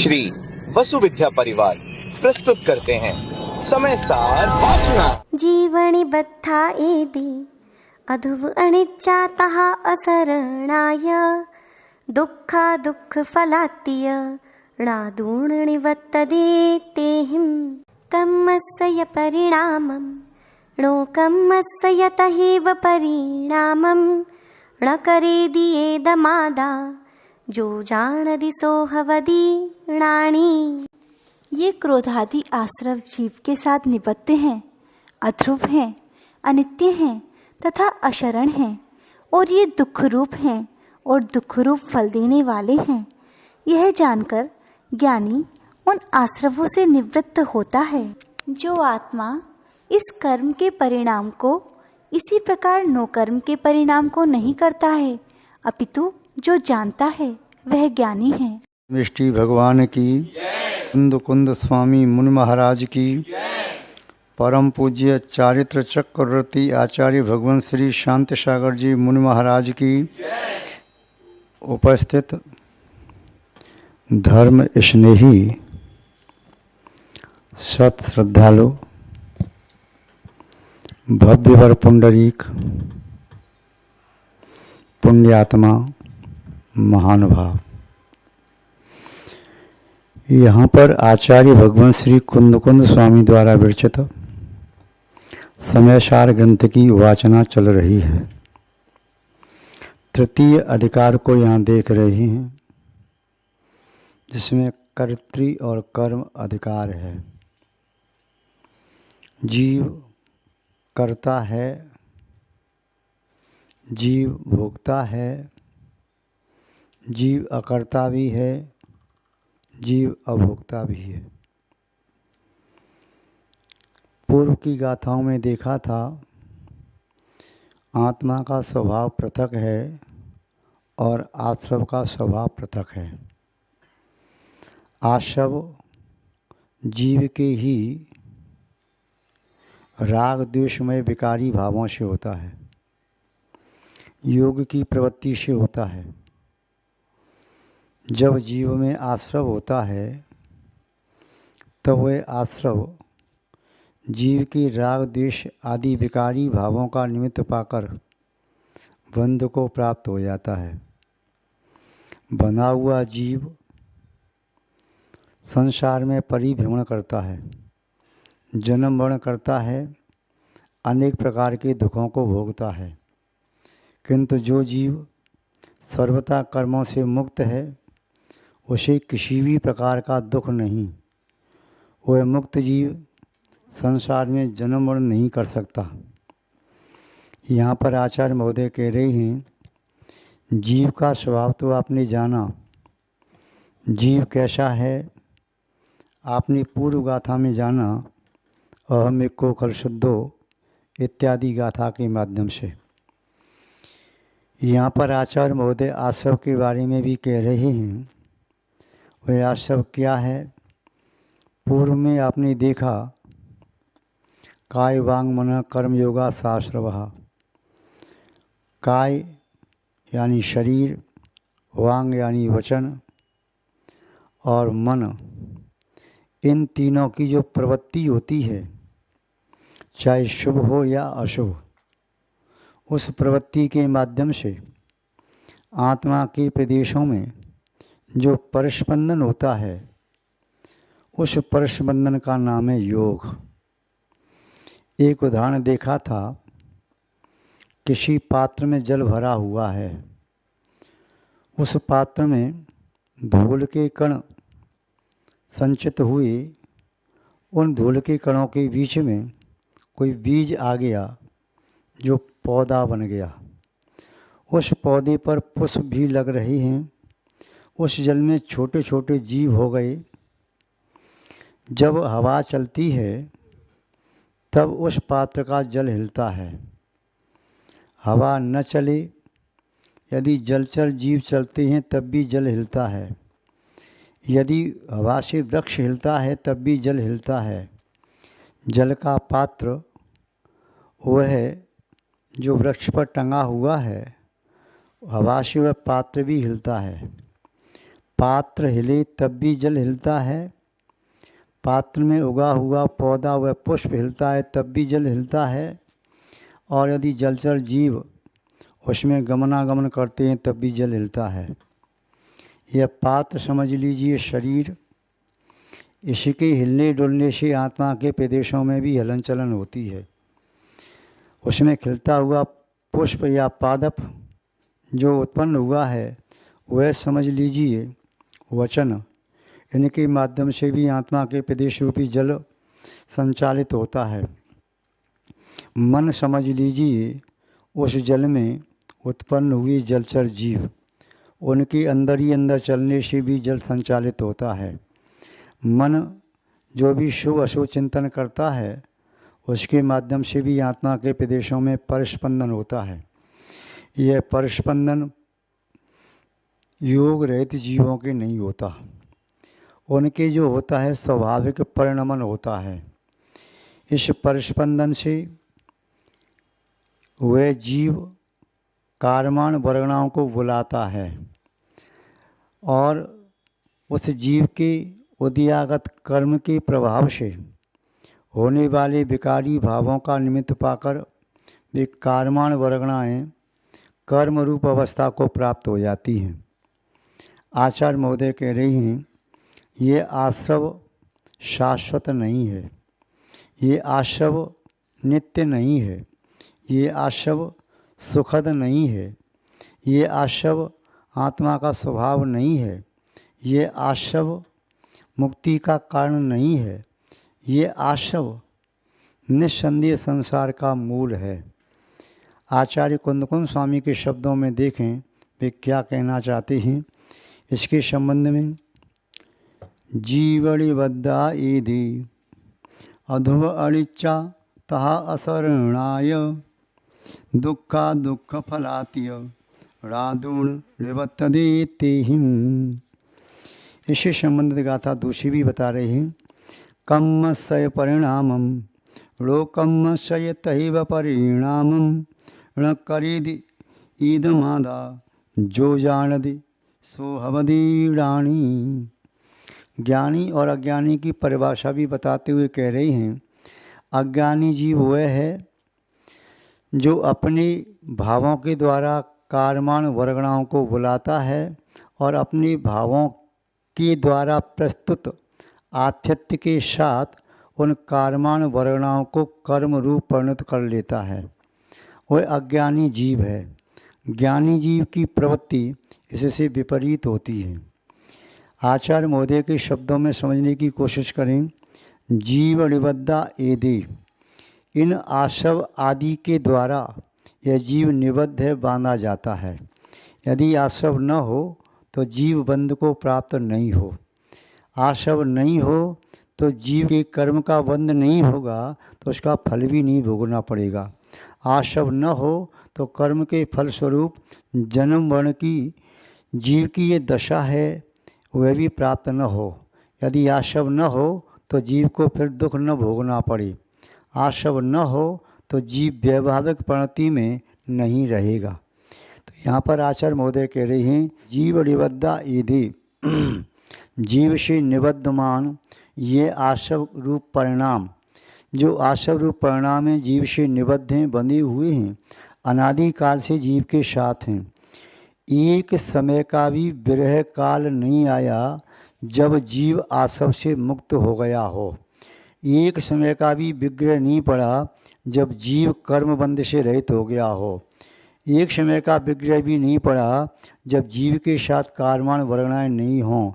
श्री वसु विद्या परिवार प्रस्तुत करते हैं समय सार वाचना। जीवनी बद्धा एति अधुव अनिच्चातः असरणाय दुःखा दुःख फलात्य णादूर्णिवत्तदेतेहिं कम्मस्य परिणामं णो कम्मस्य यतहेव परिणामं ण करेदियेदमादा जो जानदि सोहवदि णाणि। ये क्रोधादि आश्रव जीव के साथ निबद्धते हैं, अध्रुव हैं, अनित्य हैं तथा अशरण हैं, और ये दुख रूप हैं और दुख रूप फल देने वाले हैं। यह जानकर ज्ञानी उन आश्रवों से निवृत्त होता है। जो आत्मा इस कर्म के परिणाम को इसी प्रकार नो कर्म के परिणाम को नहीं करता है, अपितु जो जानता है वह ज्ञानी है। विष्टि भगवान की, कुंद कुंद स्वामी मुनि महाराज की, परम पूज्य चारित्र चक्रवर्ती आचार्य भगवान श्री शांति सागर जी मुनि महाराज की, उपस्थित धर्म स्नेही सत श्रद्धालु, भव्यवर पुंडरीक, पुण्यात्मा, महानुभाव। यहाँ पर आचार्य भगवान श्री कुंद स्वामी द्वारा विरचित समयसार ग्रंथ की वाचना चल रही है। तृतीय अधिकार को यहाँ देख रहे हैं, जिसमें कर्तृ और कर्म अधिकार है। जीव कर्ता है, जीव भोक्ता है, जीव अकर्ता भी है, जीव अभोक्ता भी है। पूर्व की गाथाओं में देखा था, आत्मा का स्वभाव पृथक है और आश्रव का स्वभाव पृथक है। आश्रव जीव के ही राग द्वेषमय विकारी भावों से होता है, योग की प्रवृत्ति से होता है। जब जीव में आश्रव होता है तब वह आश्रव जीव के राग द्वेष आदि विकारी भावों का निमित्त पाकर बंध को प्राप्त हो जाता है। बंधा हुआ जीव संसार में परिभ्रमण करता है, जन्म मरण करता है, अनेक प्रकार के दुखों को भोगता है। किंतु जो जीव सर्वथा कर्मों से मुक्त है, उसे किसी भी प्रकार का दुख नहीं। वह मुक्त जीव संसार में जन्म मरण नहीं कर सकता। यहाँ पर आचार्य महोदय कह रहे हैं, जीव का स्वभाव तो आपने जाना, जीव कैसा है आपने पूर्व गाथा में जाना, अहम एको खल शुद्धो इत्यादि गाथा के माध्यम से। यहाँ पर आचार्य महोदय आश्रव के बारे में भी कह रहे हैं। वह आश्रव क्या है? पूर्व में आपने देखा, काय वांग मन कर्म योगा साश्रव। काय यानी शरीर, वांग यानी वचन और मन, इन तीनों की जो प्रवृत्ति होती है, चाहे शुभ हो या अशुभ, उस प्रवृत्ति के माध्यम से आत्मा के प्रदेशों में जो परस्पंदन होता है, उस परस्पंदन का नाम है योग। एक उदाहरण देखा था, किसी पात्र में जल भरा हुआ है, उस पात्र में धूल के कण संचित हुए, उन धूल के कणों के बीच में कोई बीज आ गया जो पौधा बन गया। उस पौधे पर पुष्प भी लग रहे हैं, उस जल में छोटे छोटे जीव हो गए। जब हवा चलती है तब उस पात्र का जल हिलता है। हवा न चले, यदि जलचर जीव चलते हैं तब भी जल हिलता है। यदि हवा से वृक्ष हिलता है तब भी जल हिलता है। जल का पात्र वह जो वृक्ष पर टंगा हुआ है, हवा से वह पात्र भी हिलता है। पात्र हिले तब भी जल हिलता है, पात्र में उगा हुआ पौधा व पुष्प हिलता है तब भी जल हिलता है, और यदि जलचर जीव उसमें गमनागमन करते हैं तब भी जल हिलता है। यह पात्र समझ लीजिए शरीर, इसके हिलने डुलने से आत्मा के प्रदेशों में भी हलन चलन होती है। उसमें खिलता हुआ पुष्प या पादप जो उत्पन्न हुआ है वह समझ लीजिए वचन, इनके माध्यम से भी आत्मा के प्रदेश रूपी जल संचालित होता है। मन समझ लीजिए उस जल में उत्पन्न हुए जलचर जीव, उनके अंदर ही अंदर चलने से भी जल संचालित होता है। मन जो भी शुभ अशुभ चिंतन करता है उसके माध्यम से भी आत्मा के प्रदेशों में परस्पंदन होता है। यह परस्पंदन योग रहित जीवों के नहीं होता, उनके जो होता है स्वाभाविक परिणमन होता है। इस परस्पंदन से वह जीव कार्यमान वर्गणाओं को बुलाता है और उस जीव के उदयागत कर्म के प्रभाव से होने वाले विकारी भावों का निमित्त पाकर वे कार्यमान वर्गणाएँ कर्म रूप अवस्था को प्राप्त हो जाती हैं। आचार्य महोदय कह रही हैं, ये आश्रव शाश्वत नहीं है, ये आश्रव नित्य नहीं है, ये आश्रव सुखद नहीं है, ये आश्रव आत्मा का स्वभाव नहीं है, ये आश्रव मुक्ति का कारण नहीं है, ये आश्रव निस्संदेह संसार का मूल है। आचार्य कुंदकुंद स्वामी के शब्दों में देखें वे क्या कहना चाहते हैं इसके संबंध में। जीवणि बद्धा ईधि अधुव अणिच्चा तहा असरणाय दुःखा दुःख फलातीय राधुण निवत्तदेते हिम। इससे संबंधित गाथा दूसरी भी बता रहे हैं। कम्मस्य परिणामम लोकम्मस्य तैव परिणामम न करेदि ईदमादा जो जानदि सो हवदीराणी। ज्ञानी और अज्ञानी की परिभाषा भी बताते हुए कह रही हैं, अज्ञानी जीव वह है जो अपने भावों के द्वारा कार्यमान वर्गणाओं को बुलाता है और अपने भावों के द्वारा प्रस्तुत आथित्य के साथ उन कार्यमान वर्गणाओं को कर्म रूप परिणत कर लेता है। वह अज्ञानी जीव है। ज्ञानी जीव की प्रवृत्ति इससे विपरीत होती है। आचार्य महोदय के शब्दों में समझने की कोशिश करें। जीव निबद्धा एदे, इन आश्रव आदि के द्वारा यह जीव निबद्ध है, बांधा जाता है। यदि आश्रव न हो तो जीव बंध को प्राप्त नहीं हो। आश्रव नहीं हो तो जीव के कर्म का बंध नहीं होगा तो उसका फल भी नहीं भोगना पड़ेगा। आश्रव न हो तो कर्म के फलस्वरूप जन्म वर्ण की जीव की ये दशा है वह भी प्राप्त न हो। यदि आश्रव न हो तो जीव को फिर दुख न भोगना पड़े। आश्रव न हो तो जीव वैभाविक परिणति में नहीं रहेगा। तो यहाँ पर आचार्य महोदय कह रहे हैं, जीव निबद्धा ईधि, जीव से निबद्धमान ये आश्रव रूप परिणाम, जो आश्रव रूप परिणाम हैं जीव से निबद्ध हैं, बंधे हुए हैं, अनादिकाल से जीव के साथ हैं। एक समय का भी विरह काल नहीं आया जब जीव आश्रव से मुक्त हो गया हो। एक समय का भी विग्रह नहीं पड़ा जब जीव कर्म बंध से रहित हो गया हो। एक समय का विग्रह भी नहीं पड़ा जब जीव के साथ कार्यमान वर्गणाएँ नहीं हों।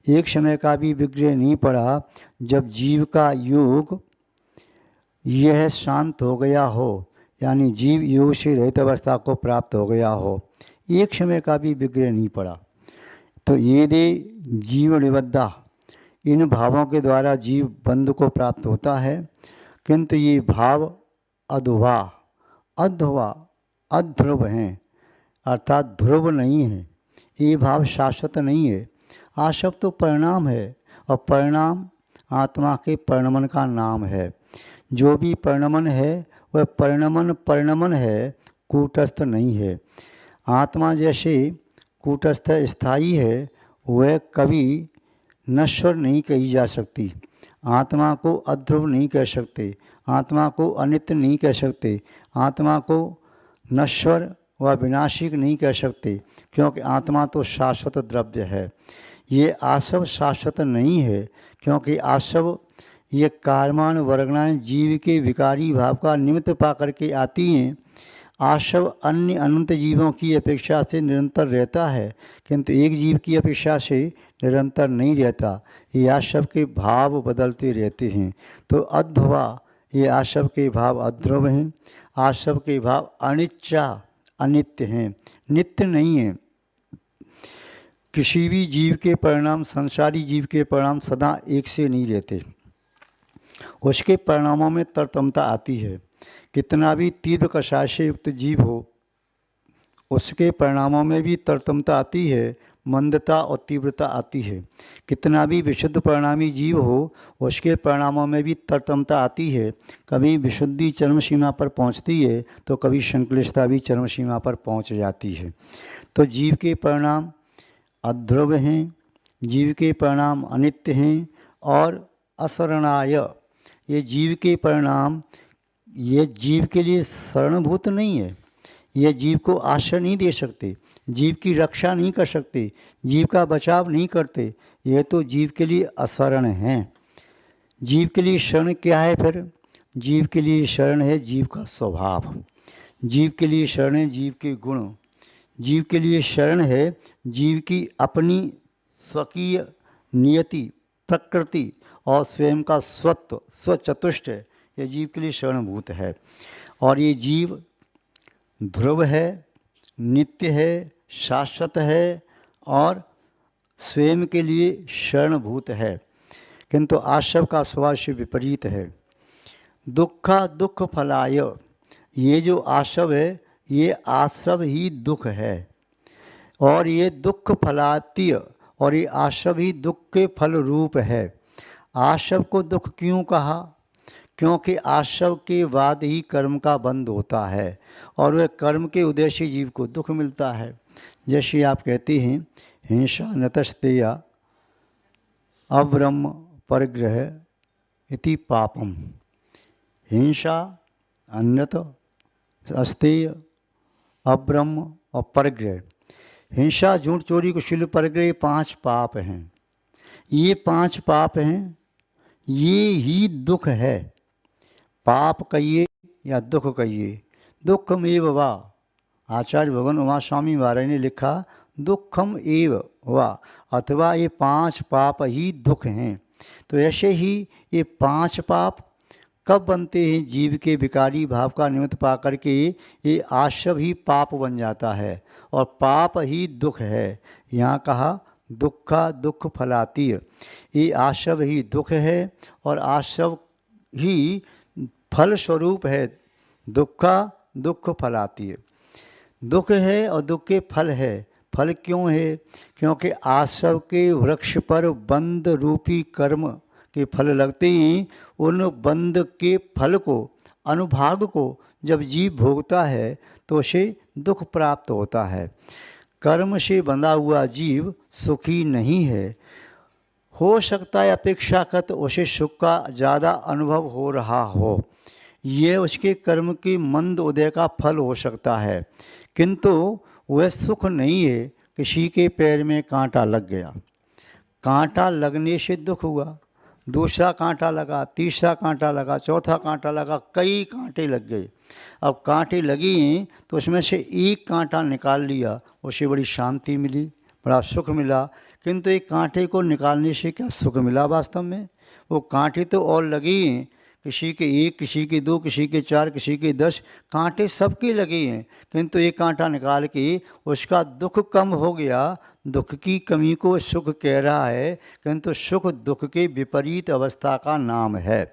एक समय का भी विग्रह नहीं पड़ा जब जीव का योग यह शांत हो गया हो, यानी जीव योग से रहित अवस्था को प्राप्त हो गया हो। एक समय का भी विग्रह नहीं पड़ा। तो ये दे जीव निबद्धा, इन भावों के द्वारा जीव बंध को प्राप्त होता है, किंतु ये भाव अध्वा अध्वा अध्रुव हैं, अर्थात ध्रुव नहीं है। ये भाव शाश्वत नहीं है। आश्रव तो परिणाम है और परिणाम आत्मा के परिणमन का नाम है। जो भी परिणमन है वह परिणमन है, कूटस्थ नहीं है। आत्मा जैसे कूटस्थ स्थायी है वह कभी नश्वर नहीं कही जा सकती। आत्मा को अध्रुव नहीं कह सकते, आत्मा को अनित्य नहीं कह सकते, आत्मा को नश्वर व विनाशिक नहीं कह सकते, क्योंकि आत्मा तो शाश्वत द्रव्य है। ये आसव शाश्वत नहीं है, क्योंकि आसव ये कारमान वर्गणाएँ जीव के विकारी भाव का निमित्त पा करके आती हैं। आसव अन्य अनंत जीवों की अपेक्षा से निरंतर रहता है, किंतु एक जीव की अपेक्षा से निरंतर नहीं रहता। ये आसव के भाव बदलते रहते हैं। तो अध्रुवा, ये आसव के भाव अध्रुव हैं। आसव के भाव अनिच्छा, अनित्य हैं, नित्य नहीं है। किसी भी जीव के परिणाम, संसारी जीव के परिणाम सदा एक से नहीं रहते, उसके परिणामों में तरतमता आती है। कितना भी तीव्र कषाय से युक्त जीव हो, उसके परिणामों में भी तरतमता आती है, मंदता और तीव्रता आती है। कितना भी विशुद्ध परिणामी जीव हो, उसके परिणामों में भी तरतमता आती है। कभी विशुद्धि चरम सीमा पर पहुंचती है, तो कभी संक्लिष्टता भी चरम सीमा पर पहुंच जाती है। तो जीव के परिणाम अध्रुव हैं, जीव के परिणाम अनित्य हैं और असरणाय, ये जीव के परिणाम ये जीव के लिए शरणभूत नहीं है। ये जीव को आश्रय नहीं दे सकते, जीव की रक्षा नहीं कर सकते, जीव का बचाव नहीं करते। ये तो जीव के लिए अशरण हैं। जीव के लिए शरण क्या है फिर? जीव के लिए शरण है जीव का स्वभाव, जीव के लिए शरण है जीव के गुण, जीव के लिए शरण है जीव की अपनी स्वकीय नियति, प्रकृति और स्वयं का स्वत्व, स्वचतुष्ट, ये जीव के लिए शरणभूत है। और ये जीव ध्रुव है, नित्य है, शाश्वत है और स्वयं के लिए शरणभूत है। किंतु आश्रव का स्वभाव से विपरीत है। दुखा दुख फलाय, ये जो आश्रव है ये आश्रव ही दुख है और ये दुख फलातीय, और ये आश्रव ही दुख के फल रूप है। आश्रव को दुख क्यों कहा? क्योंकि आश्रव के बाद ही कर्म का बंध होता है और वह कर्म के उद्देश्य जीव को दुख मिलता है। जैसे आप कहते हैं हिंसा नतस्तेया अब्रह्म परिग्रह इति पापम। हिंसा, अन्यत, अस्तेय, अब्रह्म और परिग्रह। हिंसा, झूठ, चोरी, कुशील, परिग्रह, ये 5 पाप हैं। ये 5 पाप हैं, ये ही दुख है। पाप कहिए या दुख कहिए, दुखम एव वा। आचार्य भगवान उमा स्वामी महाराज ने लिखा दुखम एव वा, अथवा ये 5 पाप ही दुख हैं। तो ऐसे ही ये 5 पाप कब बनते हैं? जीव के विकारी भाव का निमित्त पा करके ये आश्रव ही पाप बन जाता है और पाप ही दुख है। यहाँ कहा दुखा दुख फलातीय, ये आश्रव ही दुख है और आश्रव ही फल स्वरूप है। दुखा दुख फलातीय, दुख है और दुख के फल है। फल क्यों है? क्योंकि आश्रव के वृक्ष पर बंध रूपी कर्म के फल लगते हैं। उन बंध के फल को, अनुभाग को जब जीव भोगता है तो उसे दुख प्राप्त होता है। कर्म से बंधा हुआ जीव सुखी नहीं है। हो सकता है अपेक्षाकृत उसे सुख का ज़्यादा अनुभव हो रहा हो, ये उसके कर्म की मंद उदय का फल हो सकता है, किंतु वह सुख नहीं है। किसी के पैर में कांटा लग गया, कांटा लगने से दुख हुआ, दूसरा कांटा लगा, तीसरा कांटा लगा, चौथा कांटा लगा, कई कांटे लग गए। अब कांटे लगी हैं तो उसमें से एक कांटा निकाल लिया, उसे बड़ी शांति मिली, बड़ा सुख मिला। किंतु एक कांटे को निकालने से क्या सुख मिला वास्तव में? वो कांटे तो और लगे हैं, किसी के 1, किसी के 2, किसी के 4, किसी के 10, कांटे सबके लगे हैं, किंतु एक कांटा निकाल के उसका दुख कम हो गया। दुख की कमी को सुख कह रहा है, किंतु सुख दुख के विपरीत अवस्था का नाम है।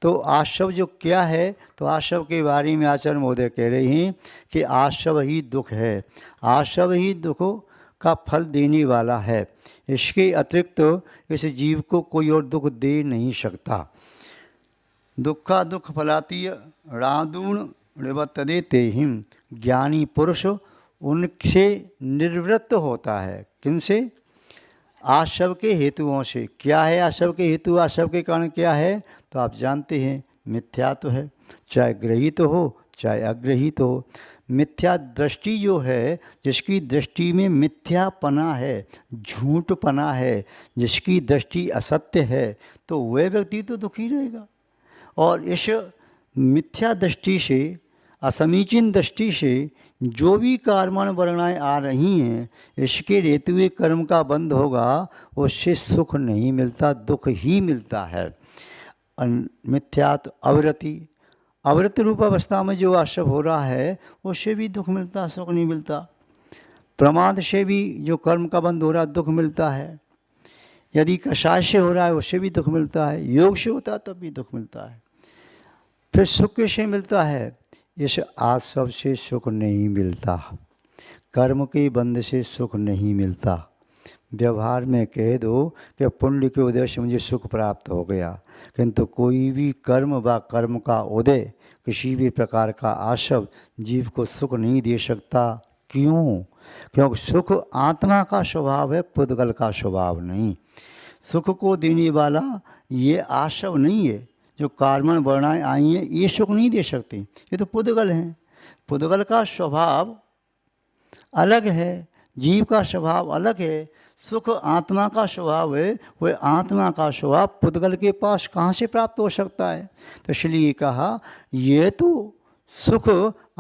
तो आश्रव जो क्या है? तो आश्रव के बारे में आचार्य महोदय कह रहे हैं कि आश्रव ही दुख है, आश्रव ही दुखों का फल देने वाला है। इसके अतिरिक्त इस जीव को कोई और दुख दे नहीं सकता। दुखा दुख फलातीय रादूण निवर्तते तेहिम, ज्ञानी पुरुष उनसे निवृत्त होता है। किनसे? आशव के हेतुओं से। क्या है आशव के हेतु, आशव के कारण क्या है? तो आप जानते हैं मिथ्यात्व है, चाहे ग्रहित हो चाहे अग्रहित हो। मिथ्या दृष्टि जो है, जिसकी दृष्टि में मिथ्यापना है, झूठपना है, जिसकी दृष्टि असत्य है, तो वह व्यक्ति तो दुखी रहेगा। और इस मिथ्या दृष्टि से, असमीचीन दृष्टि से जो भी कर्मण वर्णाएँ आ रही हैं, इसके रहते हुए कर्म का बंध होगा, उससे सुख नहीं मिलता, दुख ही मिलता है। मिथ्यात्व अवृत्ति, अवृत्त रूप अवस्था में जो आश्रव हो रहा है, उससे भी दुख मिलता, सुख नहीं मिलता। प्रमाद से भी जो कर्म का बंध हो रहा है, दुख मिलता है। यदि कषाय से हो रहा है, उससे भी दुख मिलता है। योग से होता है तब भी दुख मिलता है। फिर सुख से मिलता है, इस आश्रव से सुख नहीं मिलता, कर्म के बंध से सुख नहीं मिलता। व्यवहार में कह दो कि पुण्य के उदय से मुझे सुख प्राप्त हो गया, किंतु कोई भी कर्म व कर्म का उदय, किसी भी प्रकार का आश्रव जीव को सुख नहीं दे सकता। क्यों? क्योंकि सुख आत्मा का स्वभाव है, पुद्गल का स्वभाव नहीं। सुख को देने वाला ये आश्रव नहीं है। जो कर्मण वर्णाएँ आई हैं, ये सुख नहीं दे सकती, ये तो पुद्गल हैं। पुद्गल का स्वभाव अलग है, जीव का स्वभाव अलग है। सुख आत्मा का स्वभाव है, वह आत्मा का स्वभाव पुद्गल के पास कहाँ से प्राप्त हो सकता है? तो इसलिए कहा ये तो सुख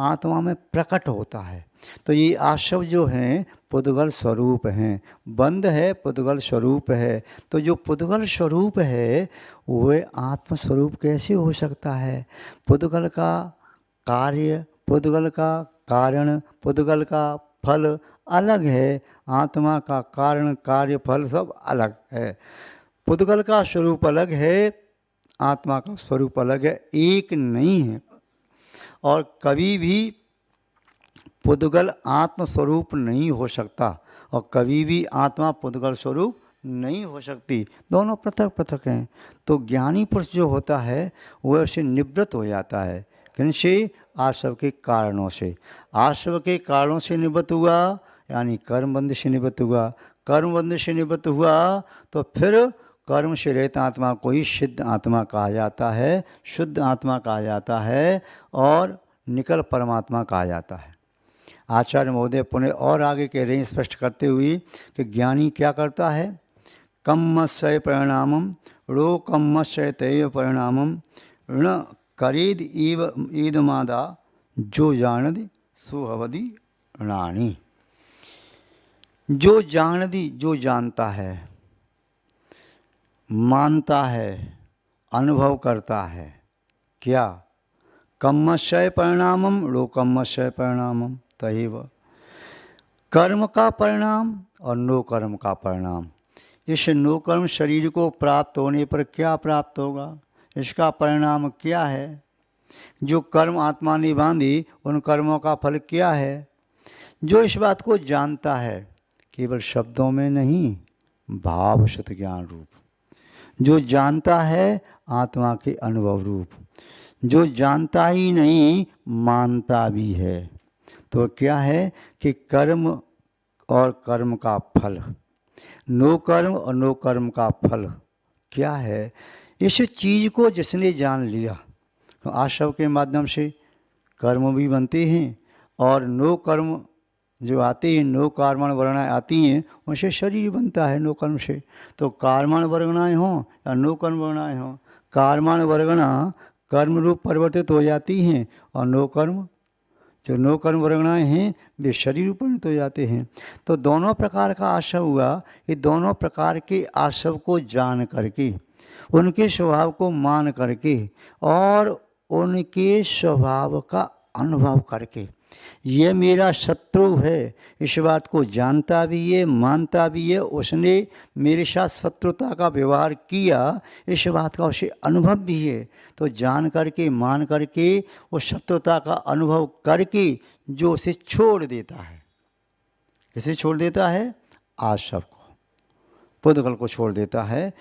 आत्मा में प्रकट होता है। तो ये आश्रव जो हैं पुद्गल स्वरूप हैं, बंध है पुद्गल स्वरूप है। तो जो पुद्गल स्वरूप है वह आत्म स्वरूप कैसे हो सकता है? पुद्गल का कार्य, पुद्गल का कारण, पुद्गल का फल अलग है। आत्मा का कारण, कार्य, फल सब अलग है। पुद्गल का स्वरूप अलग है, आत्मा का स्वरूप अलग है, एक नहीं है। और कभी भी पुद्गल आत्म स्वरूप नहीं हो सकता और कभी भी आत्मा पुद्गल स्वरूप नहीं हो सकती, दोनों पृथक पृथक हैं। तो ज्ञानी पुरुष जो होता है वह उससे निवृत्त हो जाता है। किनसे? आश्रव के कारणों से। आश्रव के कारणों से निवृत्त हुआ, यानी कर्मबंध से निवृत्त हुआ। कर्मबंध से निवृत्त हुआ तो फिर कर्म से रहित आत्मा को ही सिद्ध आत्मा कहा जाता है, शुद्ध आत्मा कहा जाता है और निकल परमात्मा कहा जाता है। आचार्य महोदय पुनः और आगे कह रहे हैं स्पष्ट करते हुए कि ज्ञानी क्या करता है? कम्मस्य परिणामम रो कम्मस्य तैव परिणामम ऋण करेद ईदमादा जो जानदि सुहवदि ऋणानि। जो जानदि, जो जानता है, मानता है, अनुभव करता है, क्या? कम्मस्य परिणामम रो कम्मस्य परिणामम तैव। कर्म का परिणाम और नो कर्म का परिणाम। इस नो कर्म शरीर को प्राप्त होने पर क्या प्राप्त होगा, इसका परिणाम क्या है? जो कर्म आत्मा ने बांधी उन कर्मों का फल क्या है? जो इस बात को जानता है, केवल शब्दों में नहीं, भाव शुद्ध ज्ञान रूप, जो जानता है आत्मा के अनुभव रूप, जो जानता ही नहीं मानता भी है। तो क्या है कि कर्म और कर्म का फल, नो कर्म और नो कर्म का फल क्या है? इस चीज़ को जिसने जान लिया, तो आश्रव के माध्यम से कर्म भी बनते हैं और नो कर्म जो आते हैं, नो कर्मण वर्णाएँ आती हैं, उनसे शरीर बनता है नो कर्म से। तो कर्मण वर्णाएँ हों या नो कर्म वर्णाएँ हों, कर्मण वर्णा कर्म रूप परिवर्तित हो जाती हैं और नो कर्म, जो नो कर्म वर्णाएँ हैं वे शरीर रूप परिणत हो जाते हैं। तो दोनों प्रकार का आश्रव हुआ। ये दोनों प्रकार के आश्रव को जान करके, उनके स्वभाव को मान करके और उनके स्वभाव का अनुभव करके, ये मेरा शत्रु है, इस बात को जानता भी है, मानता भी है, उसने मेरे साथ शत्रुता का व्यवहार किया, इस बात का उसे अनुभव भी है। तो जान करके, मान करके, उस शत्रुता का अनुभव करके जो उसे छोड़ देता है, किसे छोड़ देता है? आश्रव को, पुद्गल को छोड़ देता है।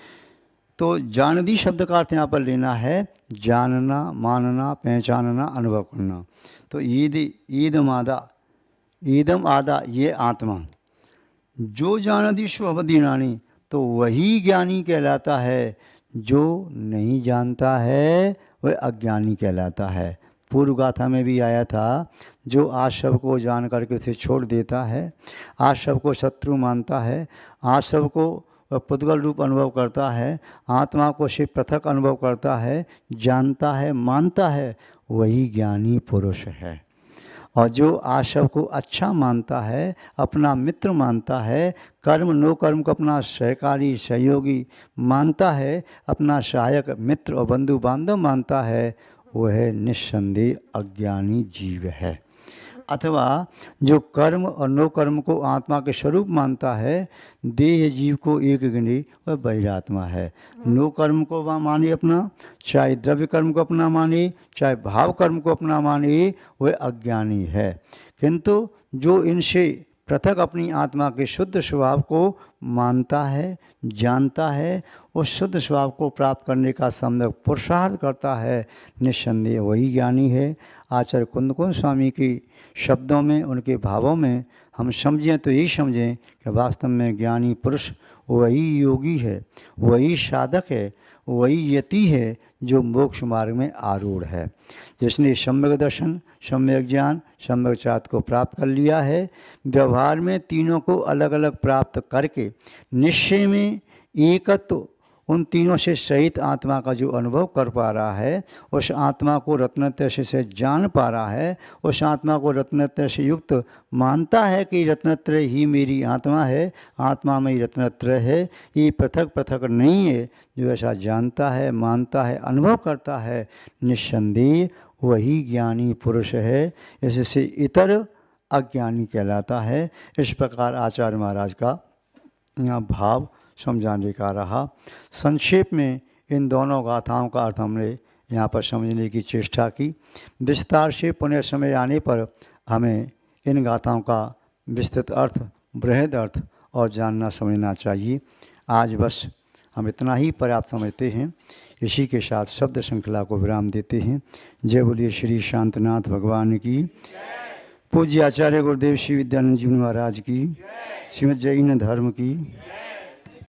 तो जानदी शब्द का अर्थ यहाँ पर लेना है जानना, मानना, पहचानना, अनुभव करना। तो ईदम आदा ये आत्मा, जो जानदी स्ववदि ऋणानि, तो वही ज्ञानी कहलाता है। जो नहीं जानता है वह अज्ञानी कहलाता है। पूर्व गाथा में भी आया था, जो आशव को जान करके उसे छोड़ देता है, आशव को शत्रु मानता है, आशव को पुद्गल रूप अनुभव करता है, आत्मा को शिव पृथक अनुभव करता है, जानता है, मानता है, वही ज्ञानी पुरुष है। और जो आशव को अच्छा मानता है, अपना मित्र मानता है, कर्म नो कर्म को अपना सहकारी सहयोगी मानता है, अपना सहायक मित्र और बंधु बांधव मानता है, वह निस्संदेह अज्ञानी जीव है। अथवा जो कर्म और नो कर्म को आत्मा के स्वरूप मानता है, देह जीव को एक गिने, वह बहिरात्मा है। नो कर्म को वह माने अपना, चाहे द्रव्य कर्म को अपना माने, चाहे भाव कर्म को अपना माने, वह अज्ञानी है। किंतु जो इनसे पृथक अपनी आत्मा के शुद्ध स्वभाव को मानता है, जानता है, उस शुद्ध स्वभाव को प्राप्त करने का सम्यक पुरुषार्थ करता है, निस्संदेह वही ज्ञानी है। आचार्य कुंदकुंज स्वामी की शब्दों में, उनके भावों में हम समझें तो यही समझें कि वास्तव में ज्ञानी पुरुष वही योगी है, वही साधक है, वही यति है जो मोक्ष मार्ग में आरूढ़ है, जिसने सम्यक दर्शन, सम्यक ज्ञान, सम्यक चात को प्राप्त कर लिया है। व्यवहार में तीनों को अलग अलग प्राप्त करके निश्चय में एकत्व उन तीनों से सहित आत्मा का जो अनुभव कर पा रहा है, उस आत्मा को रत्नत्रय से जान पा रहा है, उस आत्मा को रत्नत्रय से युक्त मानता है कि रत्नत्रय ही मेरी आत्मा है, आत्मा में ही रत्नत्रय है, ये पृथक पृथक नहीं है। जो ऐसा जानता है, मानता है, अनुभव करता है, निस्संदेह वही ज्ञानी पुरुष है। इससे इतर अज्ञानी कहलाता है। इस प्रकार आचार्य महाराज का यहाँ भाव समझाने का रहा। संक्षेप में इन दोनों गाथाओं का अर्थ हमने यहाँ पर समझने की चेष्टा की। विस्तार से पुनः समय आने पर हमें इन गाथाओं का विस्तृत अर्थ, बृहद अर्थ और जानना समझना चाहिए। आज बस हम इतना ही पर्याप्त समझते हैं। इसी के साथ शब्द श्रृंखला को विराम देते हैं। जय बोलिए श्री शांतनाथ भगवान की, पूज्य आचार्य गुरुदेव श्री विद्यानंद जी महाराज की, श्रीमद् जैन धर्म की।